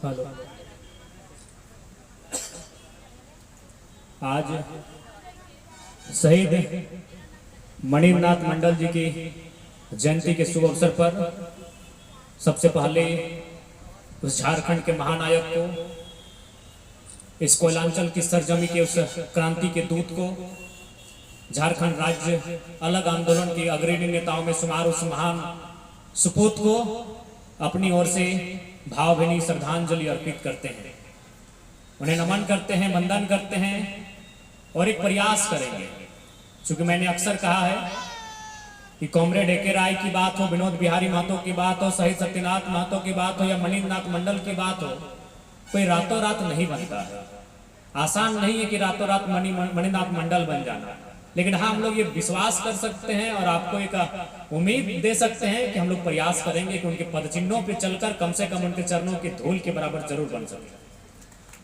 Hello. आज शहीद मणिन्द्रनाथ मंडल जी की जयंती के शुभ अवसर पर सबसे पहले उस झारखंड के महानायक को, इस कोयलांचल की सरजमी के उस क्रांति के दूत को, झारखंड राज्य अलग आंदोलन के अग्रणी नेताओं में शुमार उस महान सुपूत को अपनी ओर से भावभीनी श्रद्धांजलि अर्पित करते हैं। उन्हें नमन करते हैं, वंदन करते हैं और एक प्रयास करेंगे। क्योंकि मैंने अक्सर कहा है कि कॉमरेड ए.के. राय की बात हो, विनोद बिहारी महतो की बात हो, शहीद सत्यनाथ महतो की बात हो या मणिन्द्रनाथ मंडल की बात हो, कोई रातों रात नहीं बनता है। आसान नहीं है कि रातों रात मणिन्द्रनाथ मंडल बन जाना, लेकिन हाँ, हम लोग ये विश्वास कर सकते हैं और आपको एक उम्मीद दे सकते हैं कि हम लोग प्रयास करेंगे कि उनके पदचिन्हों पे चलकर कम से कम उनके चरणों की धूल के बराबर जरूर बन सके।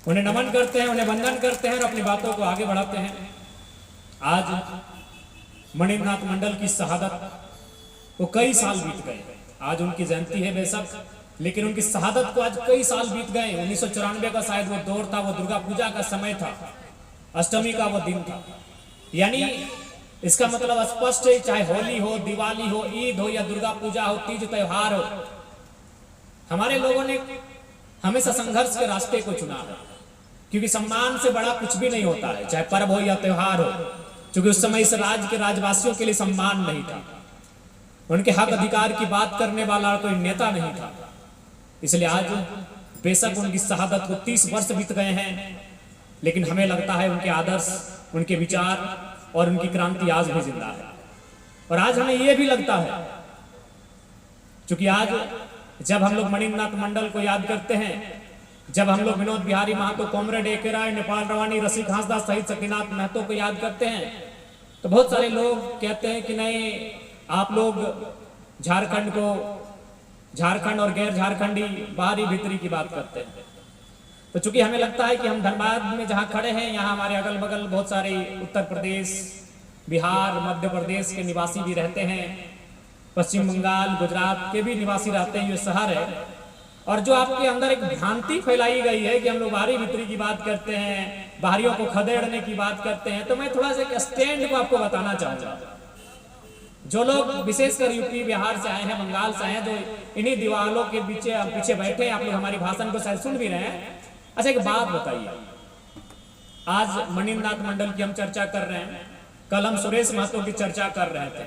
उन्हें नमन करते हैं, उन्हें वंदन करते हैं और अपनी बातों को आगे बढ़ाते हैं। आज मणिन्द्रनाथ मंडल की शहादत को कई साल बीत गए। आज उनकी जयंती है बेशक, लेकिन उनकी शहादत को आज कई साल बीत गए। 1994 का शायद वो दौर था, वो दुर्गा पूजा का समय था, अष्टमी का वो दिन था। यानी इसका मतलब स्पष्ट है, चाहे होली हो, दिवाली हो, ईद हो या दुर्गा पूजा हो, तीज त्योहार हो, हमारे लोगों ने हमेशा संघर्ष के रास्ते को चुना है। क्योंकि सम्मान से बड़ा कुछ भी नहीं होता है, चाहे पर्व हो या त्योहार हो। क्योंकि उस समय इस राज्य के राज्यवासियों के लिए सम्मान नहीं था, उनके हक अधिकार की बात करने वाला कोई नेता नहीं था। इसलिए आज बेशक उनकी शहादत को 30 वर्ष बीत गए हैं, लेकिन हमें लगता है उनके आदर्श, उनके विचार और उनकी क्रांति आज भी जिंदा है। और आज हमें यह भी लगता है, क्योंकि आज जब हम लोग मणिन्द्रनाथ मंडल को याद करते हैं, जब हम लोग विनोद बिहारी महतो, कॉमरेड ए.के. राय, नेपाल रवानी, रसिक हांसदा, शहीद सत्यनाथ महतो को याद करते हैं, तो बहुत सारे लोग कहते हैं कि नहीं, आप लोग झारखंड और गैर झारखंडी, बाहरी भीतरी की बात करते हैं। तो चूंकि हमें लगता है कि हम धनबाद में जहां खड़े हैं, यहाँ हमारे अगल बगल बहुत सारे उत्तर प्रदेश, बिहार, मध्य प्रदेश के निवासी भी रहते हैं, पश्चिम बंगाल, गुजरात के भी निवासी रहते हैं। ये शहर है, और जो आपके अंदर एक भ्रांति फैलाई गई है कि हम लोग बाहरी भीतरी की बात करते हैं, बाहरियों को खदेड़ने की बात करते हैं, तो मैं थोड़ा सा एक स्टैंड को आपको बताना चाहूंगा। जो लोग विशेषकर यूपी बिहार से आए हैं, बंगाल से आए हैं, जो इन्हीं दीवारों के पीछे बैठे हैं, आप लोग हमारी भाषण को शायद सुन भी रहे हैं। अच्छा, एक बात बताइए, आज मणिन्द्रनाथ मंडल की हम चर्चा कर रहे हैं, कल हम सुरेश महतो की चर्चा कर रहे थे।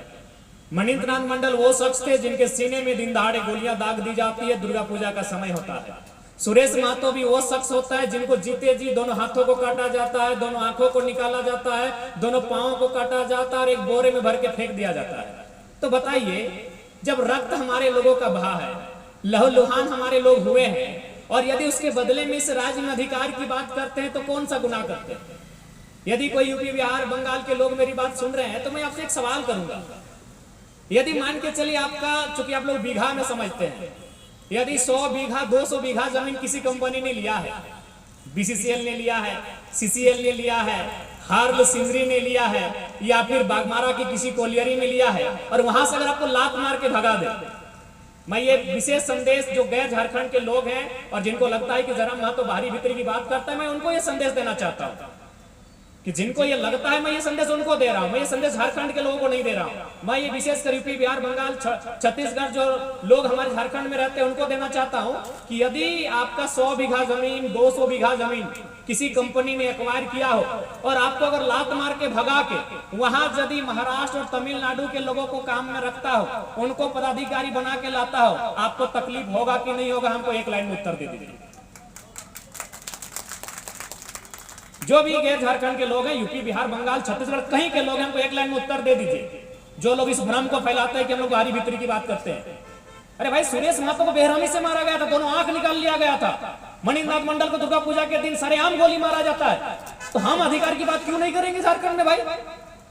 मणिन्द्रनाथ मंडल वो शख्स थे जिनके सीने में दिन दहाड़े गोलियां दाग दी जाती है, दुर्गा पूजा का समय होता है। सुरेश महतो भी वो शख्स होता है जिनको जीते जी दोनों हाथों को काटा जाता है, दोनों आंखों को निकाला जाता है, दोनों पांवों को काटा जाता है और एक बोरे में भर के फेंक दिया जाता है। तो बताइए, जब रक्त हमारे लोगों का बहा है, लहूलुहान हमारे लोग हुए हैं, और यदि उसके बदले में इस राज्य में अधिकार की बात करते हैं, तो कौन सा गुनाह करते हैं? यदि कोई यूपी बिहार बंगाल के लोग मेरी बात सुन रहे हैं, तो मैं आपसे एक सवाल करूंगा। यदि मान के चलिए आपका, चूंकि आप लोग बीघा में समझते हैं, यदि 100 बीघा 200 बीघा जमीन किसी कंपनी ने लिया है, बीसीसीएल ने लिया है, सीसीएल ने लिया है, हार्ल सिंदरी ने लिया है, या फिर बागमारा की किसी कोलियरी में लिया है, और वहां से अगर आपको लात मार के भगा दे, मैं ये विशेष संदेश जो गैर झारखंड के लोग हैं और जिनको लगता है कि जरा महतो बाहरी भीतरी की बात करता है, मैं उनको ये संदेश देना चाहता हूँ कि जिनको ये लगता है, मैं ये संदेश उनको दे रहा हूँ, मैं ये संदेश झारखंड के लोगों को नहीं दे रहा हूँ। मैं ये विशेषकर यूपी बिहार बंगाल छत्तीसगढ़ जो लोग हमारे झारखंड में रहते हैं उनको देना चाहता हूँ कि यदि आपका 100 बीघा जमीन, 200 बीघा जमीन किसी कंपनी ने एक्वायर किया हो, और आपको अगर लात मार के भगा के वहां यदि महाराष्ट्र और तमिलनाडु के लोगों को काम में रखता हो, उनको पदाधिकारी बना के लाता हो, आपको तकलीफ होगा कि नहीं होगा? हमको एक लाइन में उत्तर दे दीजिए। जो भी गैर झारखंड के लोग हैं, यूपी बिहार बंगाल छत्तीसगढ़ कहीं के लोग हैं, हमको एक लाइन में उत्तर दे दीजिए। जो लोग इस भ्रम को फैलाते हैं कि हम लोग बाहरी भीतरी की बात करते हैं, अरे भाई, सुरेश महतो को बेरहमी से मारा गया था, दोनों आंख निकाल लिया गया था। मणिन्द्रनाथ मंडल को दुर्गा पूजा के दिन सरेआम गोली मारा जाता है, तो हम अधिकार की बात क्यों नहीं करेंगे झारखंड में? भाई,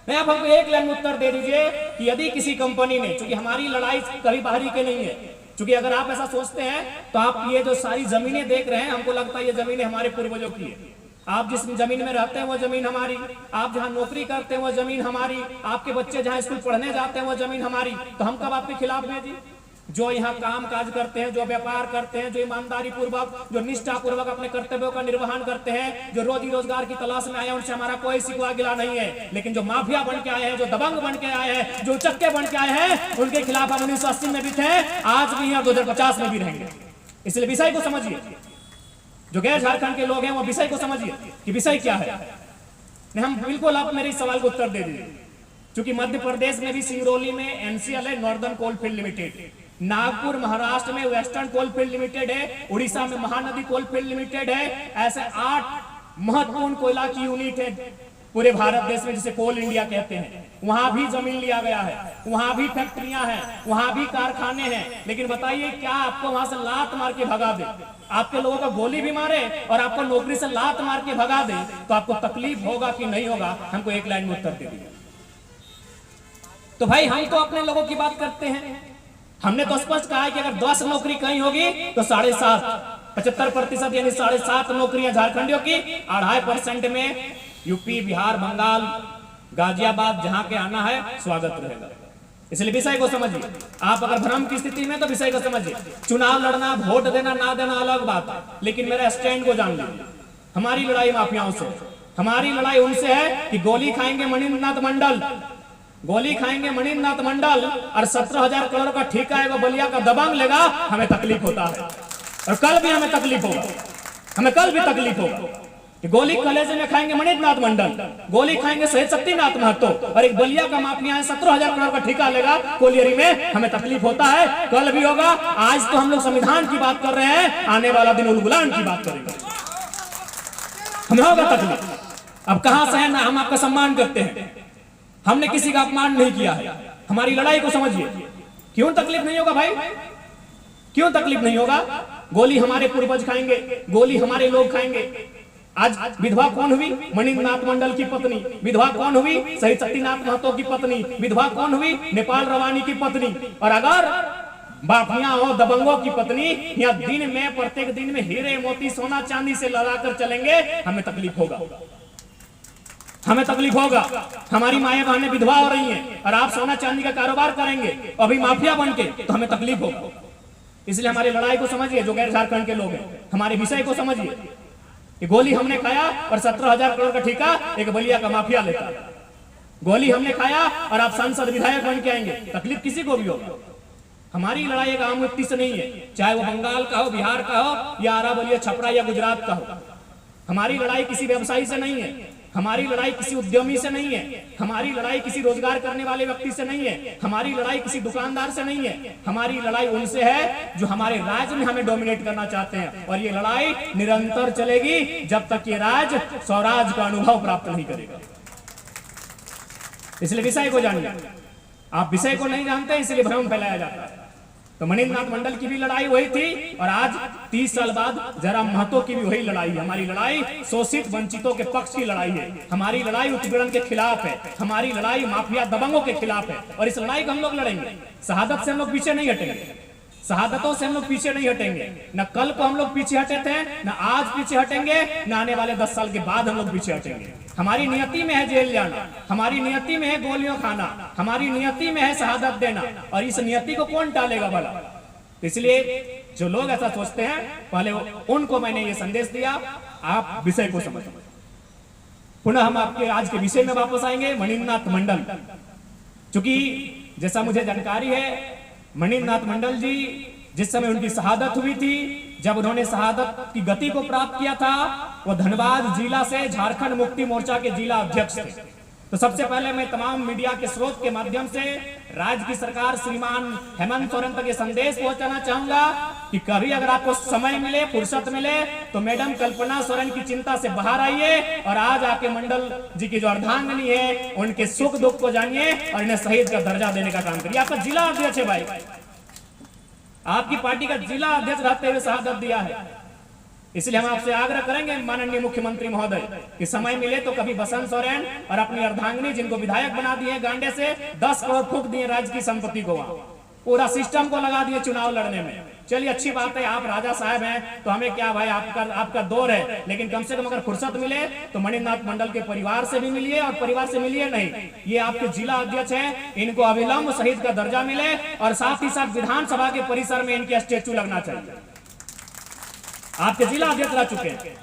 मैं आप हमको एक लाइन में उत्तर दे दीजिए कि यदि किसी कंपनी ने, चूंकि हमारी लड़ाई कभी बाहरी के नहीं है, क्योंकि अगर आप ऐसा सोचते हैं तो आप ये जो सारी जमीनें देख रहे हैं, हमको लगता है ये जमीनें हमारे पूर्वजों की है। आप जिस जमीन में रहते हैं वो जमीन हमारी, आप जहां नौकरी करते हैं वो जमीन हमारी, आपके बच्चे जहां स्कूल पढ़ने जाते हैं वो जमीन हमारी, तो हम कब आपके खिलाफ हैं जी? जो यहाँ काम काज करते हैं, जो व्यापार करते हैं, जो ईमानदारी पूर्वक, जो निष्ठा पूर्वक अपने कर्तव्यों का निर्वहन करते हैं, जो रोजी रोजगार की तलाश में आए हैं, उनसे हमारा कोई सिकवा गिला नहीं है। लेकिन जो माफिया बन के आए हैं, जो दबंग बन के आए हैं, जो चक्के बन के आए हैं, उनके खिलाफ हम 1980 में भी थे, आज भी हैं, 2050 में भी रहेंगे। इसलिए विषय को समझिए। जो गैर झारखंड के लोग हैं वो विषय को समझिए कि विषय क्या है। हम बिल्कुल आप मेरे इस सवाल को उत्तर दे दीजिए। क्योंकि मध्य प्रदेश में भी सिंगरौली में एनसीएल है, northern coalfield limited. Nagpur Maharashtra में वेस्टर्न कोलफील्ड लिमिटेड है। उड़ीसा में महानदी कोलफील्ड लिमिटेड है। ऐसे 8 महत्वपूर्ण कोयला की यूनिट है पूरे भारत देश में, जिसे कोल इंडिया कहते हैं। वहां भी जमीन लिया गया है, वहां भी फैक्ट्रियां हैं, वहां भी कारखाने हैं। लेकिन बताइए, क्या आपको वहां से लात मार के भगा दे, आपके लोगों को गोली भी मारे और आपको नौकरी से लात मार के भगा दे, तो आपको तकलीफ होगा कि नहीं होगा? हमको एक लाइन में उत्तर दे दीजिए। तो भाई, हम तो अपने लोगों की बात करते हैं। हमने तो स्पष्ट कहा है कि अगर 10 नौकरी कहीं होगी तो 7.5 75% यानी 7.5 नौकरियां झारखंडियों की, 2.5% में यूपी, बिहार, बंगाल, गाजियाबाद, जहां के आना है स्वागत रहेगा। इसलिए विषय को समझिए। आप अगर भ्रम की स्थिति में तो विषय को समझिए। चुनाव लड़ना, वोट देना ना देना अलग बात है, लेकिन मेरा स्टैंड को जान लीजिए। हमारी लड़ाई माफियाओं से, हमारी लड़ाई उनसे है कि गोली खाएंगे मणिनाथ मंडल, गोली खाएंगे मणिनाथ मंडल और 17,000 करोड़ का ठेका है वो बलिया का दबंग लेगा। हमें तकलीफ होता है और कल भी हमें तकलीफ होगा, हमें कल भी तकलीफ होगा कि गोली कलेजे में खाएंगे मणिनाथ मंडल, गोली खाएंगे शहीद शक्तिनाथ महतो, और एक बलिया का माफिया है 17,000 करोड़ का ठेका लेगा कोलियरी में। हमें तकलीफ होता है, कल भी होगा। आज तो हम लोग संविधान की बात कर रहे हैं, आने वाला दिन उलगुलान की बात करेंगे, हमें होगा तकलीफ। अब कहां से है ना, हम आपका सम्मान करते हैं, हमने किसी का अपमान नहीं किया है। हमारी लड़ाई को समझिए। क्यों तकलीफ नहीं होगा भाई? क्यों तकलीफ नहीं होगा? गोली हमारे पूर्वज खाएंगे, गोली हमारे लोग खाएंगे। आज विधवा कौन हुई? मणिनाथ मंडल की पत्नी। विधवा कौन हुई? शहीद शक्तिनाथ महतो की पत्नी। विधवा कौन हुई? नेपाल रवानी की पत्नी। और अगर माफिया हो, दबंगों की पत्नी, या दिन में प्रत्येक दिन में हीरे मोती सोना चांदी से लड़ाकर चलेंगे, हमें तकलीफ होगा, हमें तकलीफ होगा। हमारी माएं बहनें विधवा हो रही हैं और आप सोना चांदी का कारोबार करेंगे अभी माफिया बनके, तो हमें तकलीफ होगा। इसलिए हमारी लड़ाई को समझिए। जो गैर झारखंड के लोग हैं, हमारे विषय को समझिए कि गोली हमने खाया और 17,000 करोड़ का ठेका एक बलिया का माफिया लेता। गोली हमने खाया और आप सांसद विधायक बन के आएंगे, तकलीफ किसी को भी होगा। हमारी लड़ाई एक आम व्यक्ति से नहीं है, चाहे वो बंगाल का हो, बिहार का हो, या आरा बलिया, छपरा या गुजरात का हो। हमारी लड़ाई किसी व्यवसायी से नहीं है, हमारी लड़ाई किसी उद्यमी से नहीं है, हमारी लड़ाई किसी रोजगार करने वाले व्यक्ति से नहीं है, हमारी लड़ाई किसी दुकानदार से नहीं है। हमारी लड़ाई उनसे है जो हमारे राज्य में हमें डोमिनेट करना चाहते हैं। और ये लड़ाई निरंतर चलेगी जब तक ये राज्य स्वराज का अनुभव प्राप्त नहीं करेगा। इसलिए विषय को जानिए। आप विषय को नहीं जानते, इसलिए भ्रम फैलाया जाता है। तो मणिनाथ मंडल की भी लड़ाई वही थी, और आज 30 साल बाद जयराम महतो की भी वही लड़ाई है। हमारी लड़ाई शोषित वंचितों के पक्ष की लड़ाई है, हमारी लड़ाई उत्पीड़न के खिलाफ है, हमारी लड़ाई माफिया दबंगों के खिलाफ है। और इस लड़ाई को हम लोग लड़ेंगे। शहादत से हम लोग पीछे नहीं हटेंगे, शहादतों से हम लोग पीछे नहीं हटेंगे। न कल को हम लोग पीछे हटे थे, न आज पीछे हटेंगे, न आने वाले 10 साल के बाद हम लोग पीछे हटेंगे। हमारी नियति में है जेल जाना, हमारी नियति में है गोलियों खाना, हमारी नियति में है शहादत देना, और इस नियति को कौन टालेगा भला? इसलिए जो लोग ऐसा सोचते हैं, पहले उनको मैंने ये संदेश दिया, आप विषय को समझो। पुनः हम आपके आज के विषय में वापस आएंगे। मणिनाथ मंडल, चूंकि जैसा मुझे जानकारी है, मणिनाथ मंडल जी जिस समय उनकी शहादत हुई थी, जब उन्होंने शहादत की गति को प्राप्त किया था, वो धनबाद जिला से झारखंड मुक्ति मोर्चा के जिला अध्यक्ष थे। तो सबसे पहले मैं तमाम मीडिया के स्रोत के माध्यम से राज्य की सरकार श्रीमान हेमंत सोरेन तक ये संदेश पहुंचाना चाहूंगा कि कभी अगर आपको समय मिले, फुर्सत मिले, तो मैडम कल्पना सोरेन की चिंता से बाहर आइए और आज आके मंडल जी की जो अर्धांगिनी है उनके सुख दुख को जानिए और इन्हें शहीद का दर्जा देने का काम करिए। आपका जिला अध्यक्ष है भाई, आपकी पार्टी का जिला अध्यक्ष रहते हुए शहादत दिया है। इसलिए हम आपसे आग्रह करेंगे माननीय मुख्यमंत्री महोदय कि समय मिले तो कभी बसंत सोरेन और अपनी अर्धांगिनी, जिनको विधायक बना दिए गांडे से, 10 करोड़ फूंक दिए राज्य की संपत्ति को, वहां पूरा सिस्टम को लगा दिए चुनाव लड़ने में। चलिए अच्छी बात है, आप राजा साहब हैं तो हमें क्या भाई, आपका दौर है, लेकिन कम से कम अगर फुर्सत मिले तो मणिनाथ मंडल के परिवार से भी मिलिए, और परिवार से मिलिए नहीं, ये आपके जिला अध्यक्ष हैं, इनको अविलंब शहीद का दर्जा मिले, और साथ ही साथ विधानसभा के परिसर में इनके स्टेचू लगना चाहिए। आपके जिला अध्यक्ष रह चुके हैं,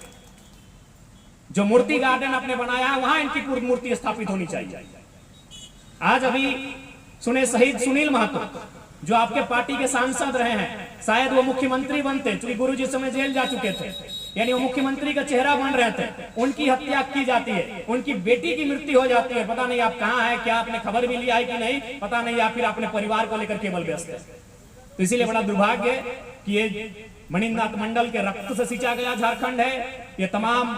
जो मूर्ति गार्डन आपने बनाया है वहां इनकी मूर्ति स्थापित होनी चाहिए। आज अभी सुने शहीद सुनील महतो, जो आपके पार्टी के सांसद रहे हैं, शायद वो मुख्यमंत्री बनते, क्योंकि गुरुजी समय जेल जा चुके थे, यानी वो मुख्यमंत्री का चेहरा बन रहे थे, उनकी हत्या की जाती है, उनकी बेटी की मृत्यु हो जाती है। पता नहीं आप कहां हैं, क्या आपने खबर भी लिया है कि नहीं पता नहीं, या फिर अपने परिवार को लेकर केवल व्यस्त है। तो इसीलिए बड़ा दुर्भाग्य है कि ये मणिनाथ मंडल के रक्त से सिंचा गया झारखंड है। ये तमाम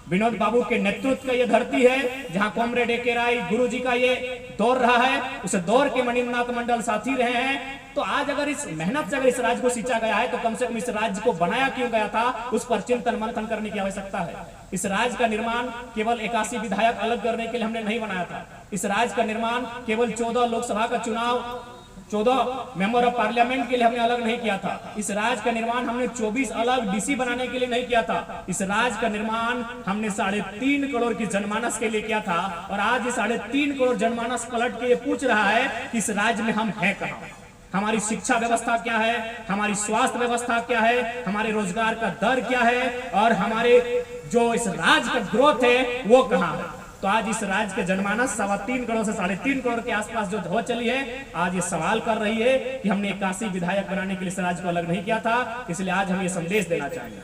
विनोद बाबू के नेतृत्व का ये धरती है, जहां कॉमरेड ए.के. राय गुरु जी का ये दौर रहा है, उस दौर के मणिनाथ मंडल साथी रहे हैं। तो आज अगर इस मेहनत से अगर इस राज्य को सिंचा गया है, तो कम से कम इस राज्य को बनाया क्यों गया था, उस पर चिंतन मंथन करने की आवश्यकता है। इस राज्य का निर्माण केवल 81 विधायक अलग करने के लिए हमने नहीं बनाया था। इस राज्य का निर्माण केवल 14 लोकसभा का चुनाव, 14 मेंबर ऑफ पार्लियामेंट के लिए हमने अलग नहीं किया था। इस राज्य का निर्माण हमने 24 अलग डीसी बनाने के लिए नहीं किया था। इस राज्य का निर्माण हमने 3.5 करोड़ की जनमानस के लिए किया था। और आज ये 3.5 करोड़ जनमानस पलट के ये पूछ रहा है कि इस राज्य में हम हैं कहां, हमारी शिक्षा व्यवस्था क्या है, हमारी स्वास्थ्य व्यवस्था क्या है, हमारे रोजगार का दर क्या है, और हमारे जो इस राज्य का ग्रोथ है वो कहां है। तो आज इस राज्य के जनमानस 3.25 करोड़ से 3.5 करोड़ के आसपास जो हो चली है, आज ये सवाल कर रही है कि हमने 81 विधायक बनाने के लिए इस राज्य को अलग नहीं किया था। इसलिए आज हम ये संदेश देना चाहेंगे।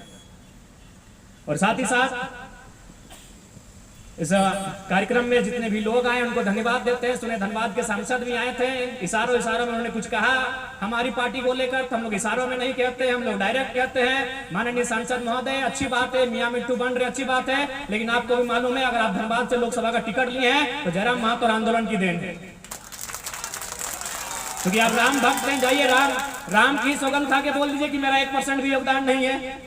और साथ ही साथ इस कार्यक्रम में जितने भी लोग आए उनको धन्यवाद देते हैं। सुने धनबाद के सांसद भी आए थे, इशारों में उन्होंने कुछ कहा हमारी पार्टी को लेकर, तो हम लोग इशारों में नहीं कहते, हम लोग डायरेक्ट कहते हैं माननीय सांसद महोदय अच्छी बात है, मियां मिट्टू बन रहे अच्छी बात है, लेकिन आपको भी मालूम है अगर आप धनबाद से लोकसभा का टिकट लिए हैं तो जयराम महतो और आंदोलन की देन है, क्योंकि आप राम भक्त हैं। जाइए राम की सौगंध खा के बोल दीजिए कि मेरा 1% भी योगदान नहीं है,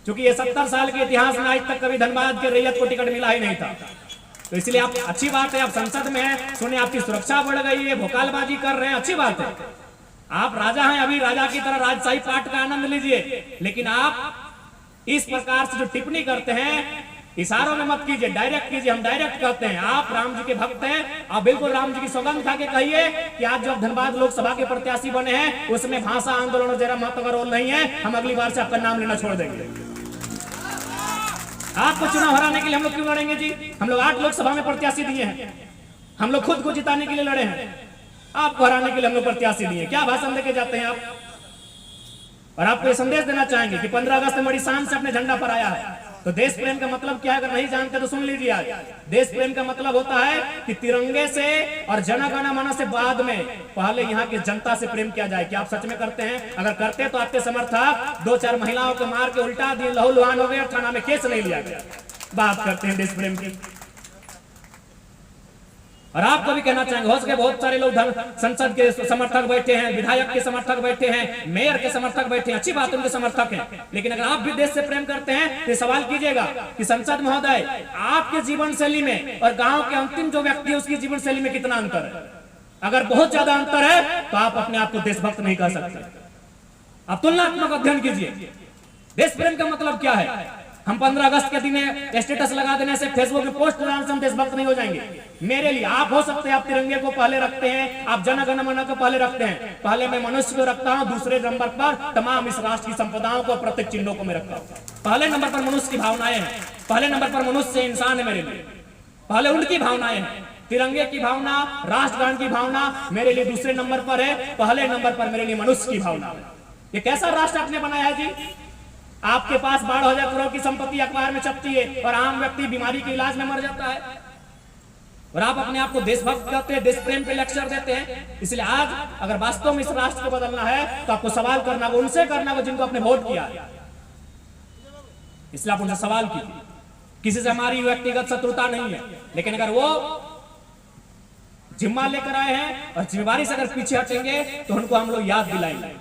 क्योंकि ये 70 साल के इतिहास में आज तक कभी धनबाद के रैयत को टिकट मिला ही नहीं था। तो इसलिए आप अच्छी बात है, आप संसद में हैं, सुने आपकी सुरक्षा बढ़ गई है, भोकालबाजी कर रहे हैं, अच्छी बात है। आप राजा हैं, अभी राजा की तरह राजशाही पाठ का आनंद लीजिए, लेकिन आप इस प्रकार से जो टिप्पणी करते हैं इशारों में मत कीजिए, डायरेक्ट कीजिए। हम डायरेक्ट कहते हैं आप राम जी के भक्त हैं, आप बिल्कुल राम जी की सौगंध खा के कहिए कि आज जो धनबाद लोकसभा के प्रत्याशी बने हैं उसमें भाषा आंदोलन और जयराम महतो का रोल नहीं है, हम अगली बार से आपका नाम लेना छोड़ देंगे। आपको चुनाव हराने के लिए हम लोग क्यों लड़ेंगे जी? हम लोग 8 लोकसभा में प्रत्याशी दिए हैं, हम लोग खुद को जिताने के लिए लड़े हैं, आपको हराने के लिए हम लोग प्रत्याशी दिए। क्या भाषण लेके जाते हैं आप? और आपको ये संदेश देना चाहेंगे कि 15 अगस्त में बड़ी शान से अपने झंडा पर आया है। तो देश प्रेम का मतलब क्या है, अगर नहीं जानते तो सुन लीजिए। आज देश प्रेम का मतलब होता है कि तिरंगे से और जनगण मन से बाद में पहले यहाँ की जनता से प्रेम किया जाए। क्या आप सच में करते हैं? अगर करते हैं तो आपके समर्थक 2-4 महिलाओं को मार के उल्टा दिए, लहूलुहान हो गए और थाना में केस नहीं लिया गया। बात करते हैं देश प्रेम की। और आपको भी कहना चाहेंगे, हो सके बहुत सारे लोग संसद के समर्थक बैठे हैं, विधायक के समर्थक बैठे हैं, मेयर के समर्थक बैठे हैं, अच्छी बात उनके समर्थक हैं, लेकिन अगर आप भी देश से प्रेम करते हैं तो सवाल कीजिएगा कि संसद महोदय आपके जीवन शैली में और गांव के अंतिम जो व्यक्ति है उसकी जीवन शैली में कितना अंतर है? अगर बहुत ज्यादा अंतर है तो आप अपने आप को देशभक्त नहीं कह सकते। आप तुलनात्मक अध्ययन कीजिए। देश प्रेम का मतलब क्या है? हम 15 अगस्त के दिन स्टेटस लगा देने से, फेसबुक में पोस्ट डालने से हम देशभक्त नहीं हो जाएंगे। मेरे लिए आप हो सकते हैं, आप तिरंगे को पहले रखते हैं, आप जनगण मन को पहले रखते हैं, पहले मैं मनुष्य को रखता हूं, दूसरे नंबर पर तमाम इस राष्ट्र की संपदाओं को, प्रत्येक चिन्हों को मैं रखता हूं। पहले नंबर पर मनुष्य की भावनाएं हैं, पहले नंबर पर मनुष्य इंसान है मेरे लिए, पहले उनकी भावनाएं हैं। तिरंगे की भावना, राष्ट्रगान की भावना मेरे लिए दूसरे नंबर पर है, पहले नंबर पर मेरे लिए मनुष्य की भावना है। ये कैसा राष्ट्र आपने बनाया है जी? आपके पास 12,000 करोड़ की संपत्ति अखबार में छपती है और आम व्यक्ति बीमारी के इलाज में मर जाता है, और आप अपने आप को देशभक्त कहते हैं, देश प्रेम पे लेक्चर देते हैं। इसलिए आज अगर वास्तव में इस राष्ट्र को बदलना है तो आपको सवाल करना होगा, उनसे करना होगा जिनको आपने वोट किया है। इसलिए आप उनसे सवाल कीजिए। किसी से हमारी व्यक्तिगत शत्रुता नहीं है, लेकिन अगर वो जिम्मा लेकर आए हैं और जिम्मेवारी से अगर पीछे हटेंगे तो उनको हम लोग याद दिलाएंगे।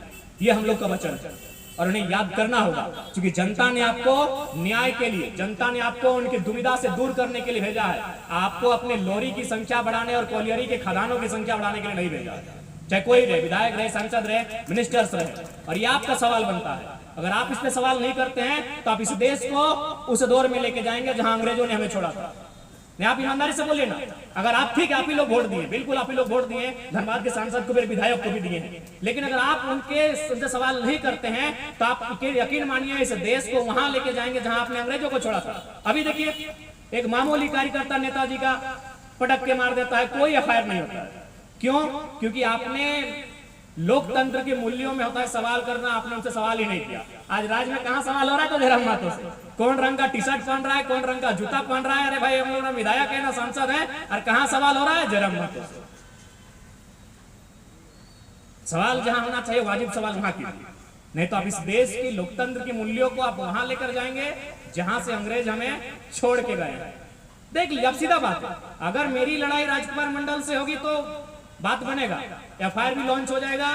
ये हम लोग का वचन है और उन्हें याद करना होगा, क्योंकि जनता ने आपको न्याय के लिए, जनता ने आपको उनकी दुविधा से दूर करने के लिए भेजा है। आपको अपने लोरी की संख्या बढ़ाने और कोलियरी के खदानों की संख्या बढ़ाने के लिए नहीं भेजा है। चाहे कोई रहे, विधायक रहे, सांसद रहे, मिनिस्टर्स रहे, और ये आपका सवाल बनता है। अगर आप इस पे सवाल नहीं करते हैं तो आप इस देश को उस दौर में लेके जाएंगे जहां अंग्रेजों ने हमें छोड़ा था। नहीं, आप ईमानदारी से बोलिए ना। अगर आप ठीक है, आप ही लोग वोट दिए, बिल्कुल आप ही लोग वोट दिए, धनबाद के सांसद को भी, विधायक को भी दिए हैं, लेकिन अगर आप उनसे सवाल नहीं करते हैं तो आप यकीन मानिए इस देश को वहां लेके जाएंगे जहां आपने अंग्रेजों को छोड़ा था। अभी देखिए, एक मामूली कार्यकर्ता नेताजी का पटक के मार देता है, कोई एफआईआर नहीं होता है। क्यों? क्योंकि आपने लोकतंत्र के मूल्यों में होता है सवाल करना, आपने उनसे सवाल ही नहीं किया। आज राज्य में कहां सवाल हो रहा है? तो जयराम महतो से। कौन रंग का टी शर्ट पहन रहा है, कौन रंग का जूता पहन रहा है, अरे भाई हम लोग ना विधायक है ना सांसद है, और कहां सवाल हो रहा है? जयराम महतो से। सवाल जहां होना चाहिए वाजिब सवाल वहां कीजिए, नहीं तो आप इस देश की लोकतंत्र के मूल्यों को आप वहां लेकर जाएंगे जहां से अंग्रेज हमें छोड़ के गए। देख लीजिए, अब सीधा बात है, अगर मेरी लड़ाई राजकुमार मंडल से होगी तो बात बनेगा, एफआईआर भी लॉन्च हो जाएगा,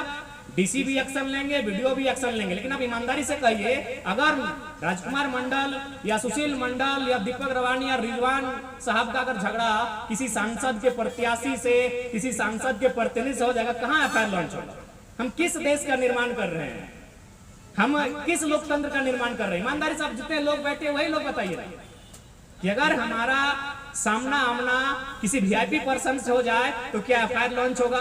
डीसी भी एक्शन लेंगे, वीडियो भी एक्शन लेंगे। लेकिन आप ईमानदारी से कहिए, अगर राजकुमार मंडल या सुशील मंडल या दीपक रवानी या रिजवान साहब का अगर झगड़ा किसी सांसद के प्रत्याशी से, किसी सांसद के प्रतिनिधि से हो जाएगा, कहां एफआईआर लॉन्च होगा? हम किस देश का निर्माण कर रहे हैं? हम किस लोकतंत्र का निर्माण कर रहे हैं? ईमानदारी से आप जितने लोग बैठे वही लोग बताइए कि अगर हमारा सामना आमना किसी वीआईपी पर्सन से हो जाए तो क्या एफआईआर लॉन्च होगा?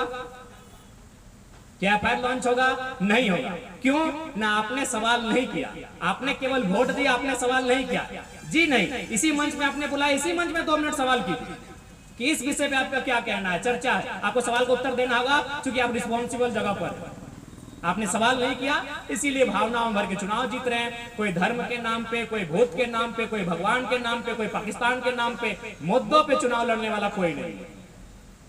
क्या एफआईआर लॉन्च होगा? नहीं होगा। क्यों? ना आपने सवाल नहीं किया, आपने केवल वोट दिया, आपने सवाल नहीं किया। जी नहीं, इसी मंच में आपने बुलाया, इसी मंच में 2 मिनट सवाल की कि इस विषय पे आपका क्या कहना है, चर्चा है, आपको सवाल का उत्तर देना होगा क्योंकि आप रिस्पॉन्सिबल जगह पर। आपने सवाल नहीं किया, इसीलिए भावनाओं भर के चुनाव जीत रहे हैं। कोई धर्म के नाम पे, कोई भूत के नाम पे, कोई भगवान के नाम पे, कोई पाकिस्तान के नाम पे, मुद्दों पे चुनाव लड़ने वाला कोई नहीं।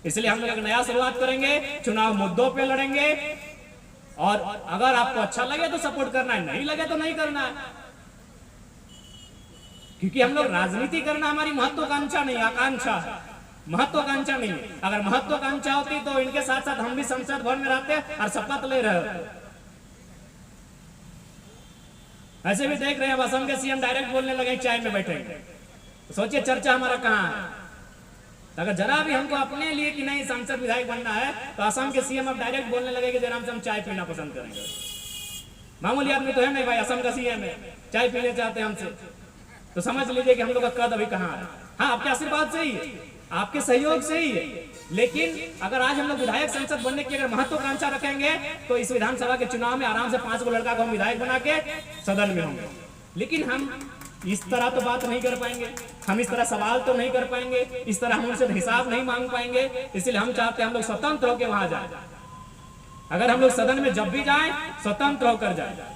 इसलिए हम लोग एक नया शुरुआत करेंगे, चुनाव मुद्दों पे लड़ेंगे, और अगर आपको अच्छा लगे तो सपोर्ट करना है, नहीं लगे तो नहीं करना है। क्योंकि हम लोग राजनीति करना हमारी महत्वाकांक्षा नहीं, आकांक्षा है, महत्वाकांक्षा नहीं है। अगर महत्वाकांक्षा होती तो इनके साथ साथ हम भी संसद भवन में रहते और शपथ ले रहे होते। ऐसे भी देख रहे हैं, अब असम के सीएम डायरेक्ट बोलने लगे चाय में बैठे, तो सोचिए चर्चा हमारा कहां है। तो अगर जरा भी हमको अपने लिए कि नहीं सांसद विधायक बनना है तो असम के सीएम अब डायरेक्ट बोलने लगे कि जयराम से हम चाय पीना पसंद करेंगे। मामूली आदमी तो है नहीं भाई, असम का सीएम है, चाय पीने चाहते हैं हमसे, तो समझ लीजिए कि हम लोग का कद अभी कहां है। हाँ, आपके आशीर्वाद से ही है, आपके सहयोग से ही है। लेकिन अगर आज हम लोग विधायक संसद बनने की अगर महत्वाकांक्षा रखेंगे तो इस विधानसभा के चुनाव में आराम से 5 गो लड़का को हम विधायक बना के सदन में होंगे। लेकिन हम इस तरह तो बात नहीं कर पाएंगे, हम इस तरह सवाल तो नहीं कर पाएंगे, इस तरह हम उनसे हिसाब नहीं मांग पाएंगे। इसलिए हम चाहते हैं हम लोग स्वतंत्र होकर वहां जाए। अगर हम लोग सदन में जब भी जाए स्वतंत्र होकर जाए।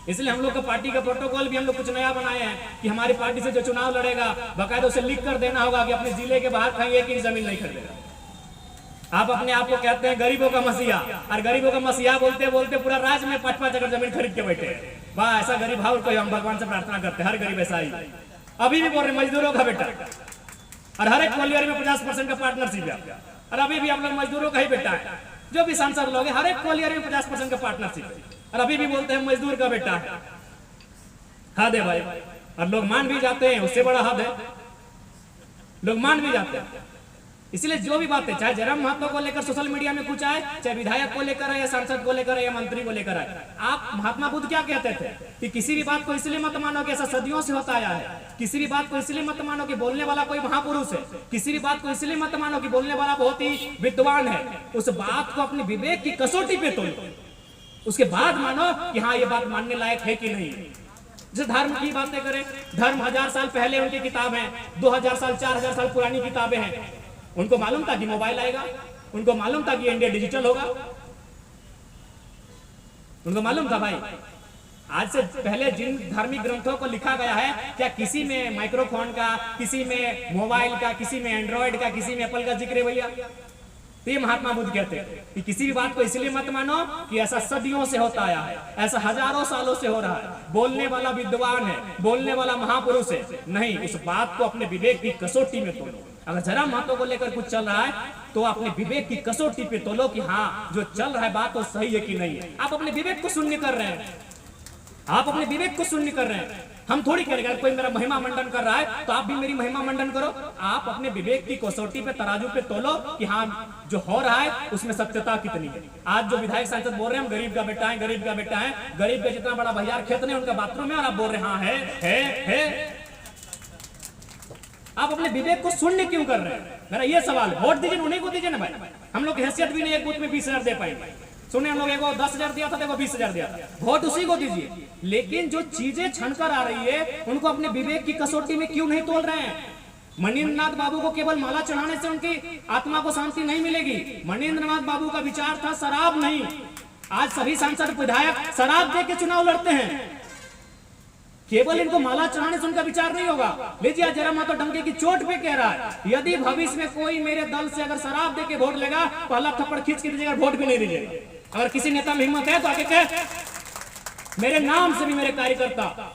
इसलिए हम लोग का पार्टी का प्रोटोकॉल भी हम लोग कुछ नया बनाए हैं कि हमारी पार्टी से जो चुनाव लड़ेगा बाकायदा उसे लिख कर देना होगा कि अपने जिले के बाहर कहीं एक इंच जमीन नहीं खरीदेगा। आप अपने आप को कहते हैं गरीबों का मसीहा, और गरीबों का मसीहा बोलते बोलते पूरा राज्य में 5-5 एकड़ जमीन खरीद के बैठे हैं। वाह, ऐसा गरीब भाव कोई हम भगवान से प्रार्थना करते हैं, हर गरीब ऐसा ही। अभी भी बोल रहे मजदूरों का बेटा, और हर एक कॉलियर में 50% का पार्टनरशिप है, और अभी भी आप लोग मजदूरों का ही बेटा है। जो भी सांसद लोग हैं हर एक कॉलियर में 50% का पार्टनरशिप है, और अभी भी बोलते हैं मजदूर का बेटा है। हद है भाई, और लोग मान भी जाते हैं, उससे बड़ा हद है, लोग मान भी जाते हैं। इसलिए जो भी बात है, चाहे जयराम महतो को लेकर सोशल मीडिया में कुछ आए, चाहे विधायक को लेकर आए, या सांसद को लेकर आए, या मंत्री को लेकर आए, आप महात्मा बुद्ध क्या कहते थे कि किसी भी बात को इसलिए मत मानो कि ऐसा सदियों से होता आया है, किसी भी बात को इसलिए मत मानो कि बोलने वाला कोई महापुरुष है, किसी भी बात को इसलिए मत मानो कि बोलने वाला बहुत ही विद्वान है। उस बात को अपने विवेक की कसौटी पे तोलो, उसके बाद मानो कि हाँ ये बात मानने लायक है कि नहीं। जैसे धर्म की बातें करें, धर्म 1000 साल पहले उनकी किताब है, 2000 साल 4000 साल पुरानी किताबें हैं। उनको मालूम था कि मोबाइल आएगा, उनको मालूम था कि इंडिया डिजिटल होगा, उनको मालूम था भाई। आज से पहले जिन धार्मिक ग्रंथों को लिखा गया है, क्या किसी में माइक्रोफोन का, किसी में मोबाइल का, किसी में एंड्रॉइड का, किसी में एप्पल का जिक्र है भैया? तो ये महात्मा बुद्ध कहते हैं कि किसी भी बात को इसलिए मत मानो कि ऐसा सदियों से होता आया है, ऐसा हजारों सालों से हो रहा है, बोलने वाला विद्वान है, बोलने वाला महापुरुष है। नहीं, उस बात को अपने विवेक की कसौटी में तोलो। अगर जयराम महतो को लेकर कुछ चल रहा है तो अपने विवेक की कसौटी पे तोलो कि हाँ जो चल रहा है बात तो सही है कि नहीं है। आप अपने विवेक को शून्य कर रहे हैं, आप अपने विवेक को शून्य कर रहे हैं। हम थोड़ी करेंगे कोई मेरा महिमा मंडन कर रहा है तो आप भी मेरी महिमा मंडन करो। आप अपने विवेक की कसौटी पे तराजू पे तोलो कि हाँ जो हो रहा है उसमें सत्यता कितनी है। आज जो विधायक सांसद बोल रहे हैं हम गरीब का बेटा है, गरीब का बेटा है, गरीब का जितना बड़ा भैयार खेत नहीं उनका बाथरूम है और आप बोल रहे हैं हाँ है। आप अपने विवेक को शून्य क्यों कर रहे हैं? मेरा ये सवाल है। वोट दीजिए उन्हीं को दीजिए ना भाई। हम लोग हैसियत भी नहीं एक बूथ में 20,000 दे पाएंगे। सुने हम लोग एक 10,000 दिया था, देखो 20,000 दिया था। वोट उसी को दीजिए। लेकिन जो चीजें छनकर आ रही है उनको अपने विवेक की कसौटी में क्यों नहीं तोल रहे हैं? मणिन्द्रनाथ बाबू को केवल माला चढ़ाने से उनकी आत्मा को शांति नहीं मिलेगी। मणिन्द्रनाथ बाबू का विचार था शराब नहीं। आज सभी सांसद विधायक शराब दे के चुनाव लड़ते हैं। केवल इनको माला चढ़ाने से उनका विचार नहीं होगा। लीजिए जरा मातो डंके की चोट पे कह रहा है यदि भविष्य में कोई मेरे दल से अगर शराब दे के वोट लेगा पहला थप्पड़ खींच के दीजिएगा, वोट भी नहीं दीजिएगा। अगर किसी नेता में हिम्मत है तो आके कहे मेरे नाम से भी मेरे कार्यकर्ता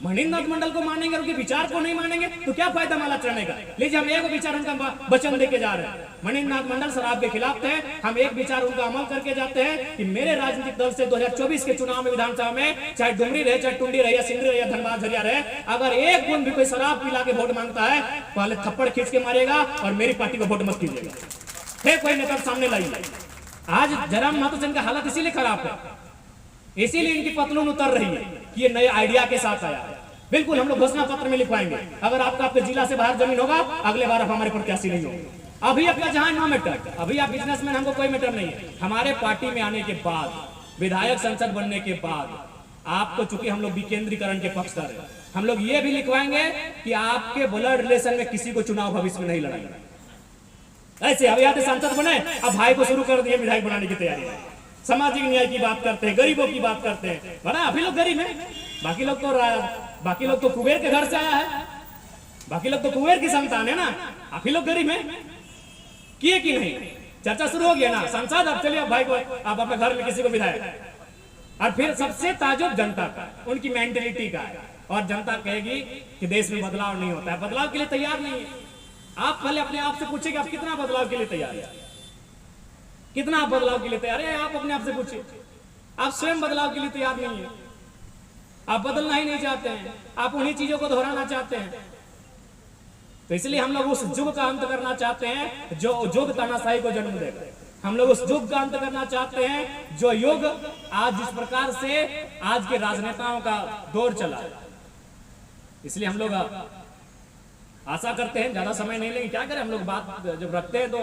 मणिन्द्रनाथ मंडल को मानेंगे, उनके विचार को नहीं मानेंगे तो क्या फायदा माला चढ़ने का। लीजिए हम एक विचार उनका वचन देके जा रहे हैं। मणिन्द्रनाथ मंडल शराब के खिलाफ थे, हम एक विचार उनका अमल करके जाते हैं कि मेरे राजनीतिक दल से 2024 के चुनाव में विधानसभा में चाहे डुमरी रहे, चाहे टुंडी रहे, या सिंगरी रहे, या धनबाद झरिया रहे, अगर एक बूंद भी कोई शराब पिला के वोट मांगता है पहले थप्पड़ खींच के मारेगा और मेरी पार्टी को वोट मत कीजिएगा। फिर कोई नेता सामने लाइए। आज जयराम महतो सिंह का हालत इसीलिए खराब है, इसीलिए इनकी पतलून उतर रही है कि ये नए आइडिया के साथ आया है। बिल्कुल हम लोग घोषणा पत्र में लिखवाएंगे अगर आपका आपके जिला से बाहर जमीन होगा अगले बार आप हमारे प्रत्याशी नहीं होंगे। अभी आपका जहां नो मैटर, अभी आप बिजनेसमैन, हमको कोई मैटर नहीं है। हमारे पार्टी में आने के बाद, विधायक संसद बनने के बाद आपको, चूंकि हम लोग विकेंद्रीकरण के पक्षधर हैं, हम लोग ये भी लिखवाएंगे कि आपके ब्लड रिलेशन में किसी को चुनाव भविष्य में नहीं लड़ाएंगे। ऐसे अभी आते सांसद बने, अब भाई को शुरू कर दिए विधायक बनाने की तैयारी। सामाजिक न्याय की बात करते हैं, गरीबों की बात करते हैं। बना अभी लोग गरीब हैं, बाकी लोग तो कुबेर के घर से आया है, बाकी लोग तो कुबेर की संतान है ना। आप ही लोग गरीब हैं, किए कि नहीं? चर्चा शुरू हो गया ना सांसद। अब चलिए भाई को आप अपने घर में किसी को विधायक। और फिर सबसे ताजुब जनता का, उनकी मेंटेलिटी का है। और जनता कहेगी कि देश में बदलाव नहीं होता है, बदलाव के लिए तैयार नहीं है। आप पहले अपने आप से पूछिए कि आप कितना बदलाव के लिए तैयार है, कितना बदलाव के लिए तैयार है। आप अपने आप से पूछिए, आप स्वयं बदलाव के लिए तैयार नहीं है। आप बदलना ही नहीं चाहते हैं, आप उन्हीं चीजों को दोहराना चाहते हैं। तो इसलिए हम लोग उस युग का अंत करना चाहते हैं जो युग तानाशाही को जन्म देगा। हम लोग उस युग का अंत करना चाहते हैं जो युग आज जिस प्रकार से आज के राजनेताओं का दौर चला है। इसलिए हम लोग आशा करते हैं, ज्यादा समय नहीं लेंगे। क्या करें, हम लोग बात जब रखते हैं तो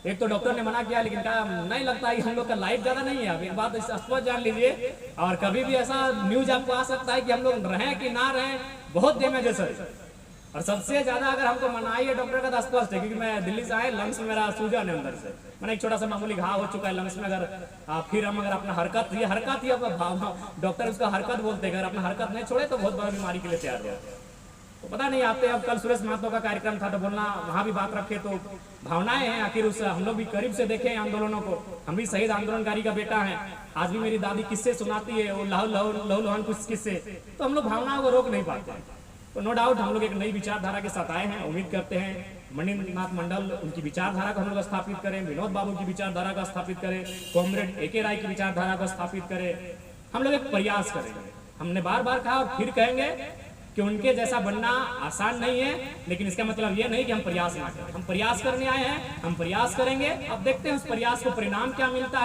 एक तो डॉक्टर ने मना किया, लेकिन क्या नहीं लगता है कि हम लोग का लाइफ ज्यादा नहीं है। अब एक बात स्पष्ट जान लीजिए, और कभी भी ऐसा न्यूज आपको आ सकता है कि हम लोग रहें कि ना रहें, बहुत डेमेजेस है। और सबसे ज्यादा अगर हमको मनाई है डॉक्टर का तो स्पष्ट है, क्योंकि मैं दिल्ली से आए, लंग्स में मेरा सूजन है अंदर से, मैंने एक छोटा सा मामूली घाव हो चुका है लंग्स में। अगर फिर हम अगर अपना हरकत ही अपना भावना, डॉक्टर उसका हरकत बोलते हैं, अगर अपना हरकत नहीं छोड़े तो बहुत बड़ा बीमारी के लिए तैयार हो। तो पता नहीं आते। अब कल सुरेश महतो का कार्यक्रम था तो बोलना वहां भी बात रखे, तो भावनाएं हैं। आखिर उस हम लोग भी करीब से देखे आंदोलनों को, हम भी शहीद आंदोलनकारी का बेटा है। आज भी मेरी दादी किस्से सुनाती है, वो लहू लहन कुछ किस्से, तो हम लोग भावनाओं को रोक नहीं पाते हैं। तो नो डाउट हम लोग एक नई विचारधारा के साथ आए हैं। उम्मीद करते हैं मणिन्द्रनाथ मंडल उनकी विचारधारा को हम लोग स्थापित करें, विनोद बाबू की विचारधारा को स्थापित करें, कॉमरेड AK राय की विचारधारा को स्थापित करें। हम लोग एक प्रयास करेंगे। हमने बार बार कहा और फिर कहेंगे कि उनके जैसा बनना आसान नहीं है, लेकिन इसका मतलब ये नहीं कि हम प्रयास ना करें। हम प्रयास करने आए हैं, हम प्रयास करेंगे। अब देखते हैं उस प्रयास को परिणाम क्या मिलता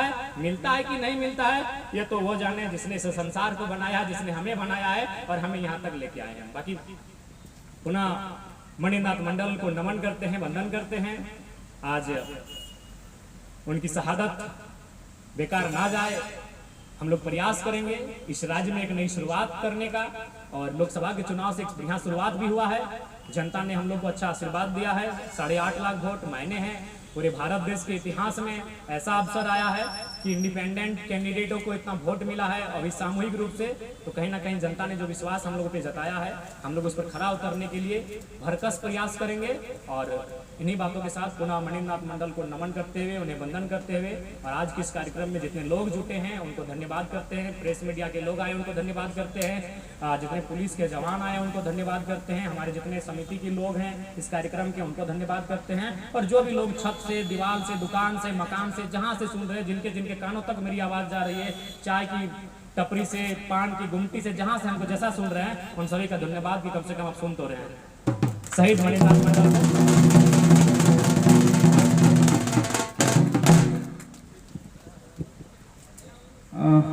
है कि नहीं मिलता है, ये तो वो जाने जिसने इस संसार को बनाया, जिसने हमें बनाया है और हमें यहाँ तक लेके आए हैं। बाकी पुनः मणिन्द्रनाथ मंडल को नमन करते हैं, वंदन करते हैं। आज उनकी शहादत बेकार ना जाए, हम लोग प्रयास करेंगे इस राज्य में एक नई शुरुआत करने का। और लोकसभा के चुनाव से एक बढ़िया शुरुआत भी हुआ है। जनता ने हम लोग को अच्छा आशीर्वाद दिया है। 8.5 लाख वोट मायने हैं। पूरे भारत देश के इतिहास में ऐसा अवसर आया है कि इंडिपेंडेंट कैंडिडेटों को इतना वोट मिला है, अभी सामूहिक रूप से। तो कहीं ना कहीं जनता ने जो विश्वास हम लोगों पे जताया है, हम लोग उस पर खरा उतरने के लिए भरकस प्रयास करेंगे। और इन्हीं बातों के साथ पुनः मणिन्द्रनाथ मंडल को नमन करते हुए, उन्हें वंदन करते हुए, और आज के इस कार्यक्रम में जितने लोग जुटे हैं उनको धन्यवाद करते हैं। प्रेस मीडिया के लोग आए उनको धन्यवाद करते हैं। जितने पुलिस के जवान आए उनको धन्यवाद करते हैं। हमारे जितने समिति के लोग हैं इस कार्यक्रम के, उनको धन्यवाद करते हैं। और जो भी लोग छत से, दीवार से, दुकान से, मकान से, जहाँ से सुन रहे हैं, जिनके जिनके कानों तक मेरी आवाज़ जा रही है, चाहे कि टपरी से, पान की गुमटी से, जहां से हमको जैसा सुन रहे हैं, उन सभी का धन्यवाद कि कम से कम आप सुन तो रहे हैं। शहीद मणिनाथ मंडल को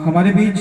हमारे बीच